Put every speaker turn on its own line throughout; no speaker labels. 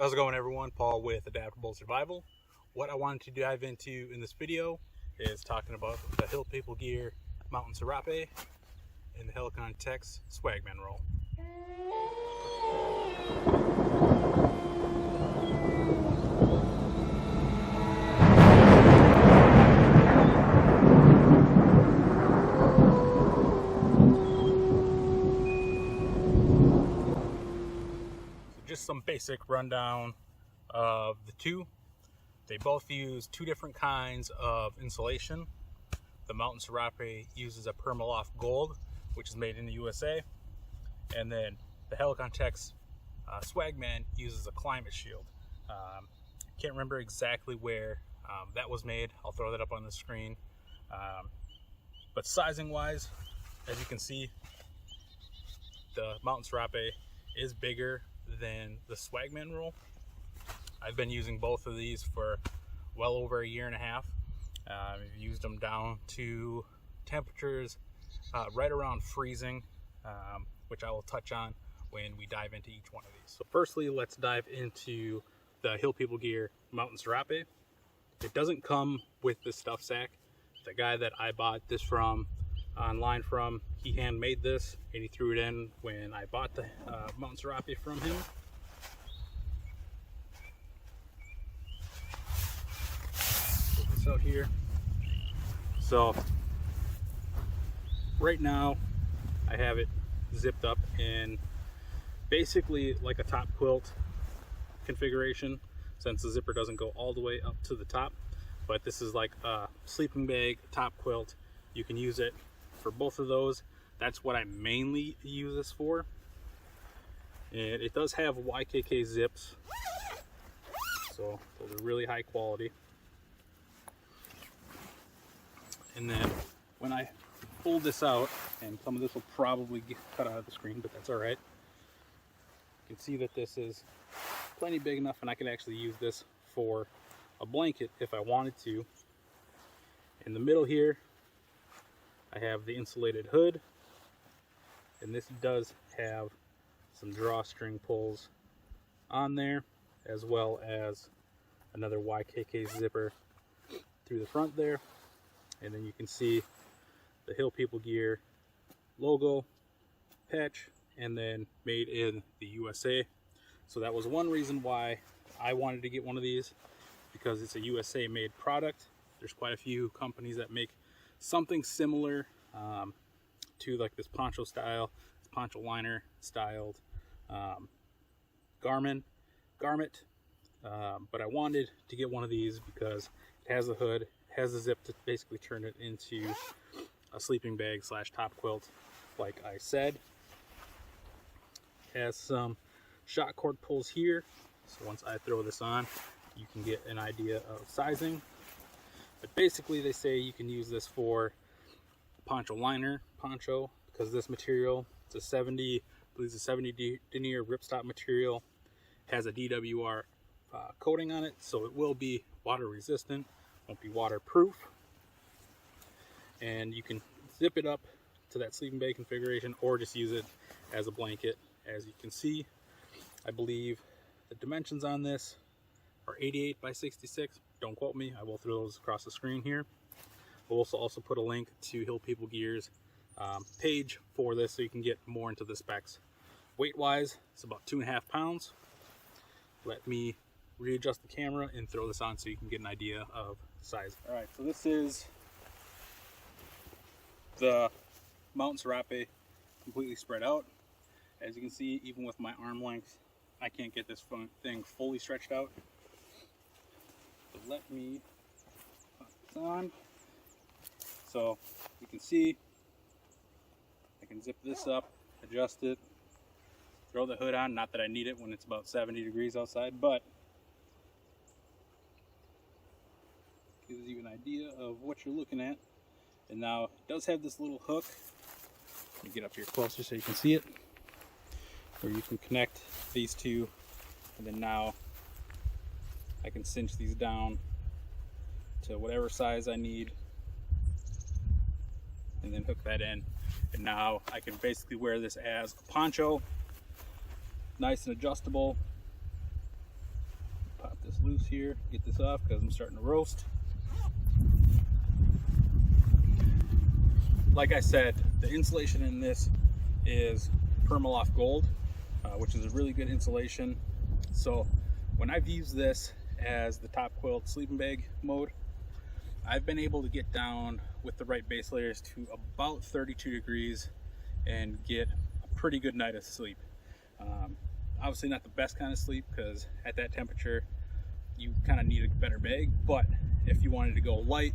How's it going, everyone? Paul with Adaptable Survival. What I wanted to dive into in this video is talking about the Hill People Gear Mountain Serape and the Helikon Tex Swagman Roll. Just some basic rundown of the two. They both use two different kinds of insulation. The Mountain Serape uses a Permaloft Gold, which is made in the USA, and then the Helikon Tex Swagman uses a Climate Shield. Can't remember exactly where that was made. I'll throw that up on the screen. But sizing wise, as you can see, the Mountain Serape is bigger than the Swagman Roll. I've been using both of these for well over a year and a half. I've used them down to temperatures right around freezing, which I will touch on when we dive into each one of these. So firstly, let's dive into the Hill People Gear Mountain Serape. It doesn't come with the stuff sack. The guy that I bought this from online from, he handmade this and he threw it in when I bought the Mountain Serape from him. Put this out here. So right now I have it zipped up in basically like a top quilt configuration, since the zipper doesn't go all the way up to the top, but this is like a sleeping bag, top quilt. You can use it for both of those. That's what I mainly use this for. And it does have YKK zips, so those are really high quality. And then when I pull this out, and some of this will probably get cut out of the screen, but that's all right. You can see that this is plenty big enough, and I can actually use this for a blanket if I wanted to. In the middle here, I have the insulated hood, and this does have some drawstring pulls on there, as well as another YKK zipper through the front there. And then you can see the Hill People Gear logo, patch, and then made in the USA. So that was one reason why I wanted to get one of these, because it's a USA made product. There's quite a few companies that make something similar to like this poncho style, poncho liner styled garment, but I wanted to get one of these because it has the hood, has the zip to basically turn it into a sleeping bag slash top quilt, like I said. It has some shot cord pulls here, so once I throw this on, you can get an idea of sizing. But basically they say you can use this for poncho liner poncho, because this material, it's a 70, I believe it's a 70 denier ripstop material, has a DWR coating on it, so it will be water resistant, won't be waterproof. And you can zip it up to that sleeping bag configuration or just use it as a blanket. As you can see, I believe the dimensions on this are 88 by 66. Don't quote me, I will throw those across the screen here. We'll also put a link to Hill People Gear's page for this, so you can get more into the specs. Weight wise, it's about 2.5 pounds. Let me readjust the camera and throw this on so you can get an idea of size. All right, so this is the Mountain Serape completely spread out. As you can see, even with my arm length, I can't get this thing fully stretched out. So let me put this on. So you can see I can zip this up, adjust it, throw the hood on. Not that I need it when it's about 70 degrees outside, but gives you an idea of what you're looking at. And now it does have this little hook. Let me get up here closer so you can see it, where you can connect these two, and then now I can cinch these down to whatever size I need, and then hook that in. And now I can basically wear this as a poncho, nice and adjustable. loose here, get this off because I'm starting to roast. Like I said, the insulation in this is Permaloft Gold, which is a really good insulation. So when I've used this as the top quilt sleeping bag mode, I've been able to get down with the right base layers to about 32 degrees and get a pretty good night of sleep. Obviously not the best kind of sleep, because at that temperature you kind of need a better bag, but if you wanted to go light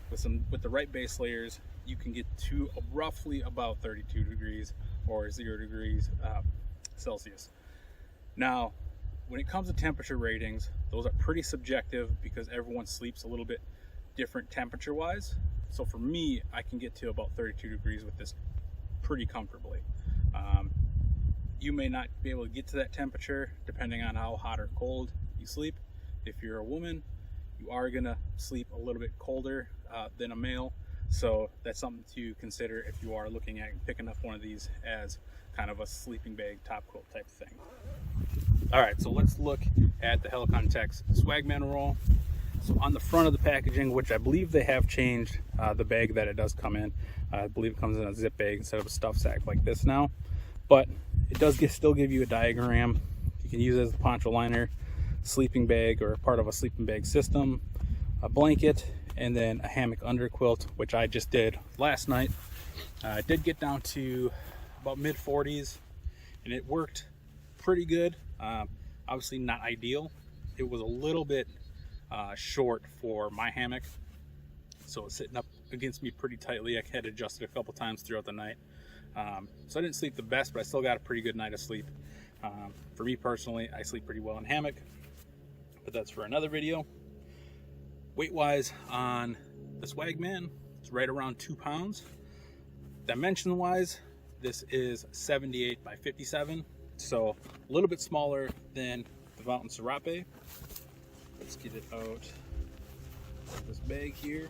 with the right base layers, you can get to roughly about 32 degrees or 0 degrees Celsius. Now, when it comes to temperature ratings, those are pretty subjective because everyone sleeps a little bit different temperature wise. So for me, I can get to about 32 degrees with this pretty comfortably. You may not be able to get to that temperature depending on how hot or cold you sleep. If you're a woman, you are gonna sleep a little bit colder than a male. So that's something to consider if you are looking at picking up one of these as kind of a sleeping bag top quilt type thing. All right, so let's look at the Helikon Tex Swagman Roll. So on the front of the packaging, which I believe they have changed the bag that it does come in. I believe it comes in a zip bag instead of a stuff sack like this now. But it does still give you a diagram. You can use it as a poncho liner, sleeping bag, or part of a sleeping bag system, a blanket, and then a hammock under quilt, which I just did last night. I did get down to about mid 40s, and it worked pretty good. Obviously not ideal. It was a little bit short for my hammock, so it's sitting up against me pretty tightly. I had to adjust it a couple times throughout the night. So I didn't sleep the best, but I still got a pretty good night of sleep. For me personally, I sleep pretty well in hammock, but that's for another video. Weight wise on the Swagman, it's right around 2 pounds. Dimension wise, this is 78 by 57, so a little bit smaller than the Mountain Serape. Let's get it out of this bag here.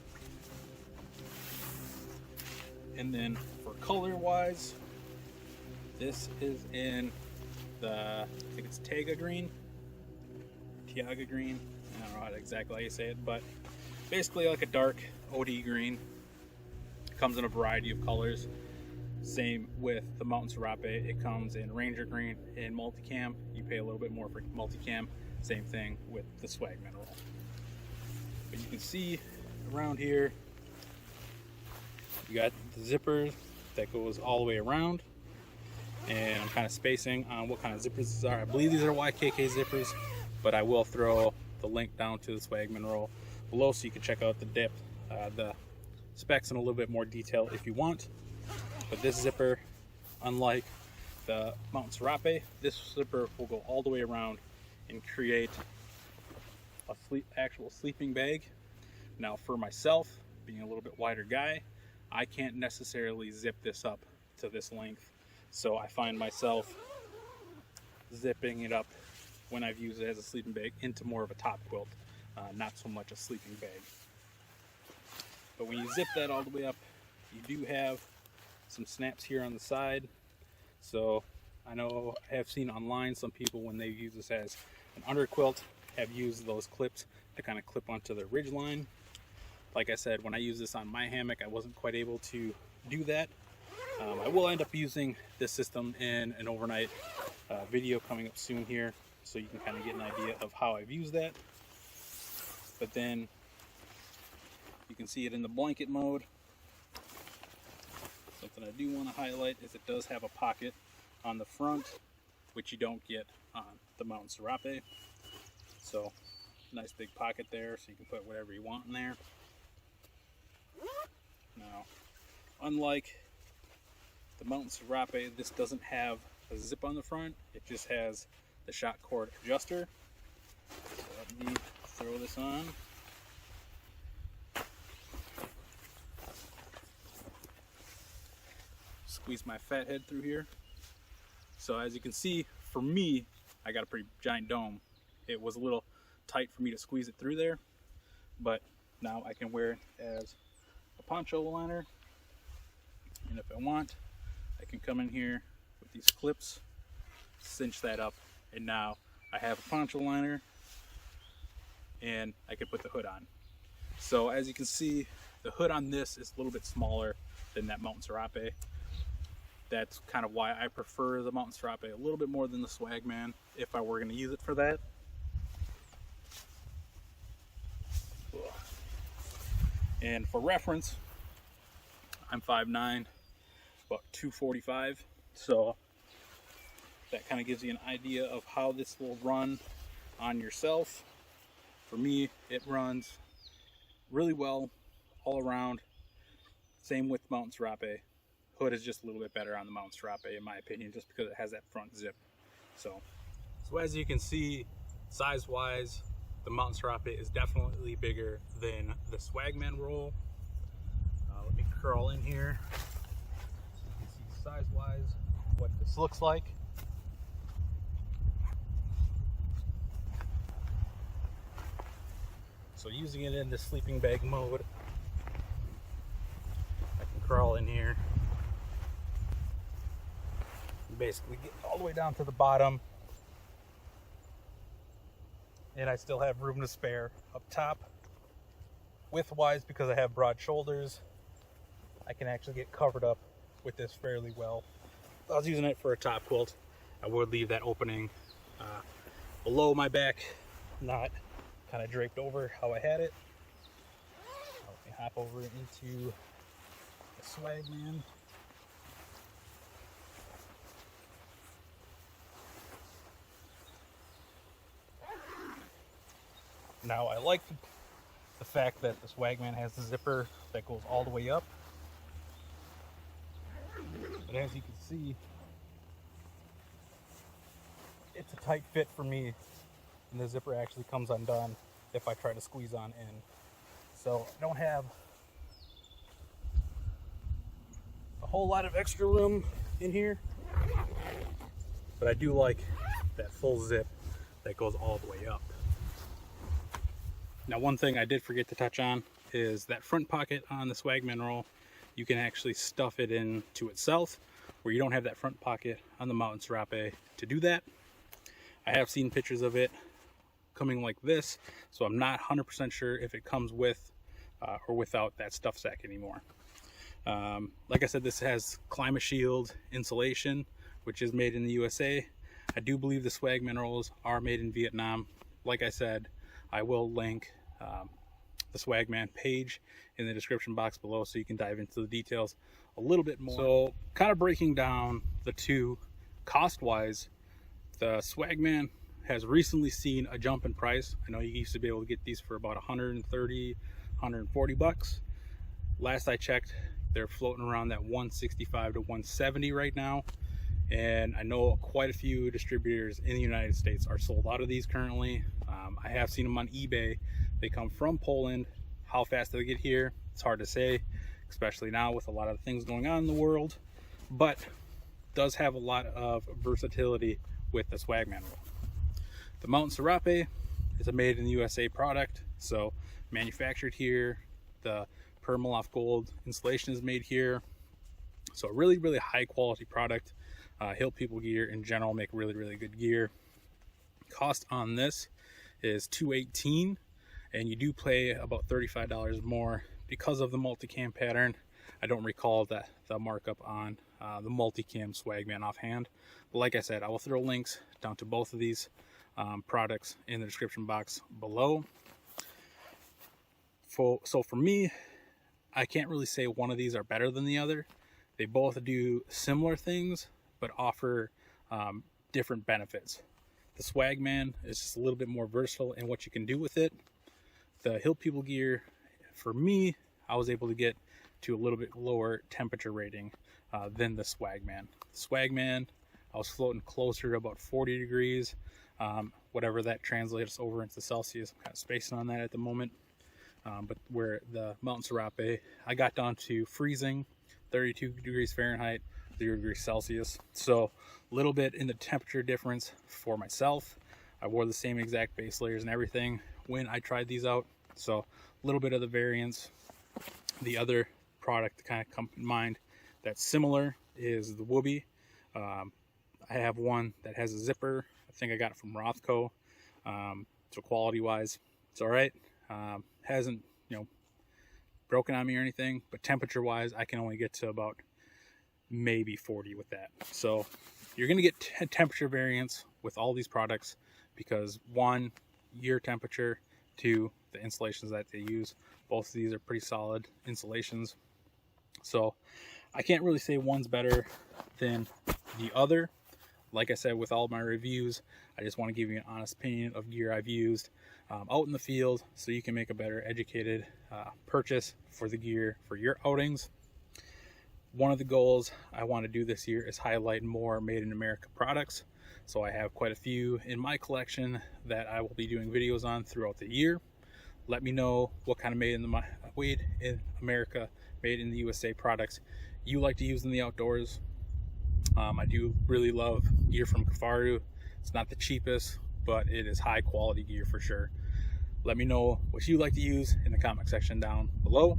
And then for color wise, this is in the, I think it's Tiaga green. I don't know exactly how you say it, but basically like a dark OD green. It comes in a variety of colors. Same with the Mountain Serape. It comes in Ranger green and multicam. You pay a little bit more for multicam. Same thing with the Swagman Roll. But you can see around here, you got the zipper that goes all the way around, and I'm kind of spacing on what kind of zippers these are. I believe these are YKK zippers, but I will throw the link down to the Swagman Roll below so you can check out the depth, the specs in a little bit more detail if you want. But this zipper, unlike the Mountain Serape, this zipper will go all the way around and create a actual sleeping bag. Now for myself, being a little bit wider guy, I can't necessarily zip this up to this length, so I find myself zipping it up when I've used it as a sleeping bag into more of a top quilt, not so much a sleeping bag. But when you zip that all the way up, you do have some snaps here on the side. So I know I have seen online some people, when they use this as an under quilt, have used those clips to kind of clip onto the ridge line. Like I said, when I use this on my hammock, I wasn't quite able to do that. I will end up using this system in an overnight video coming up soon here, so you can kind of get an idea of how I've used that. But then you can see it in the blanket mode. Something I do want to highlight is it does have a pocket on the front, which you don't get on the Mountain Serape. So nice big pocket there, so you can put whatever you want in there. Now, unlike the Mountain Serape, this doesn't have a zip on the front. It just has the shock cord adjuster. So let me throw this on. Squeeze my fat head through here. So as you can see, for me, I got a pretty giant dome. It was a little tight for me to squeeze it through there, but now I can wear it as a poncho liner. And if I want, I can come in here with these clips, cinch that up, and now I have a poncho liner and I could put the hood on. So as you can see, the hood on this is a little bit smaller than that Mountain Serape. That's kind of why I prefer the Mountain Serape a little bit more than the Swagman if I were going to use it for that. And for reference, I'm 5'9", about 245, so that kind of gives you an idea of how this will run on yourself. For me, it runs really well all around. Same with Mountain Serape. Hood is just a little bit better on the Mountain Serape in my opinion, just because it has that front zip. So as you can see, size-wise, the Mountain Serape is definitely bigger than the Swagman Roll. Let me curl in here so you can see size-wise what this looks like. So using it in the sleeping bag mode, I can crawl in here, basically get all the way down to the bottom, and I still have room to spare up top. Width-wise, because I have broad shoulders, I can actually get covered up with this fairly well. If I was using it for a top quilt, I would leave that opening below my back, not kind of draped over how I had it. Let me hop over into the Swagman. Now I like the fact that the Swagman has the zipper that goes all the way up. But as you can see, it's a tight fit for me, and the zipper actually comes undone if I try to squeeze on in. So I don't have a whole lot of extra room in here, but I do like that full zip that goes all the way up. Now, one thing I did forget to touch on is that front pocket on the Swagman Roll. You can actually stuff it into itself, where you don't have that front pocket on the Mountain Serape to do that. I have seen pictures of it coming like this, so I'm not 100% sure if it comes with or without that stuff sack anymore. Like I said, this has Climate Shield insulation, which is made in the USA. I do believe the Swagman Rolls are made in Vietnam. Like I said, I will link the Swagman page in the description box below so you can dive into the details a little bit more. So kind of breaking down the two cost-wise, the Swagman has recently seen a jump in price. I know you used to be able to get these for about 130, 140 bucks. Last I checked, they're floating around that 165 to 170 right now. And I know quite a few distributors in the United States are sold out of these currently. I have seen them on eBay. They come from Poland. How fast they get here, it's hard to say, especially now with a lot of things going on in the world, but does have a lot of versatility with the Swagman Roll. The Mountain Serape is a made in the USA product, so manufactured here. The Permaloft Gold insulation is made here, so a really high quality product. Hill People gear in general make really good gear. Cost on this is $218, and you do pay about $35 more because of the multicam pattern. I don't recall the markup on the multicam Swagman offhand, but like I said, I will throw links down to both of these products in the description box below. So for me, I can't really say one of these are better than the other. They both do similar things, but offer different benefits. The Swagman is just a little bit more versatile in what you can do with it. The Hill People gear, for me, I was able to get to a little bit lower temperature rating than the Swagman. The Swagman, I was floating closer to about 40 degrees, whatever that translates over into Celsius. I'm kind of spacing on that at the moment. But where the Mountain Serape, I got down to freezing, 32 degrees Fahrenheit, 0 degrees Celsius. So a little bit in the temperature difference for myself. I wore the same exact base layers and everything when I tried these out. So a little bit of the variance. The other product to kind of come in mind that's similar is the Whoopee. I have one that has a zipper. I think I got it from Rothco. So quality wise, It's all right. Hasn't, broken on me or anything, but temperature wise, I can only get to about maybe 40 with that. So you're going to get temperature variance with all these products because 1, year temperature, 2, the insulations that they use. Both of these are pretty solid insulations. So I can't really say one's better than the other. Like I said, with all my reviews, I just want to give you an honest opinion of gear I've used out in the field so you can make a better educated purchase for the gear for your outings. One of the goals I want to do this year is highlight more Made in America products. So I have quite a few in my collection that I will be doing videos on throughout the year. Let me know what kind of Made in America, Made in the USA products you like to use in the outdoors. I do really love gear from Kifaru. It's not the cheapest, but it is high quality gear for sure. Let me know what you like to use in the comment section down below.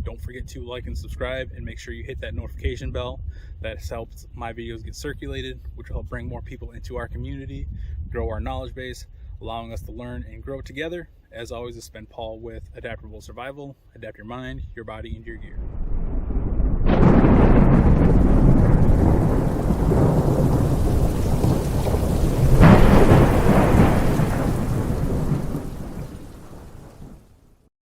Don't forget to like and subscribe, and make sure you hit that notification bell. That helps my videos get circulated, which will help bring more people into our community, grow our knowledge base, allowing us to learn and grow together. As always, it's been Paul with Adaptable Survival. Adapt your mind, your body, and your gear.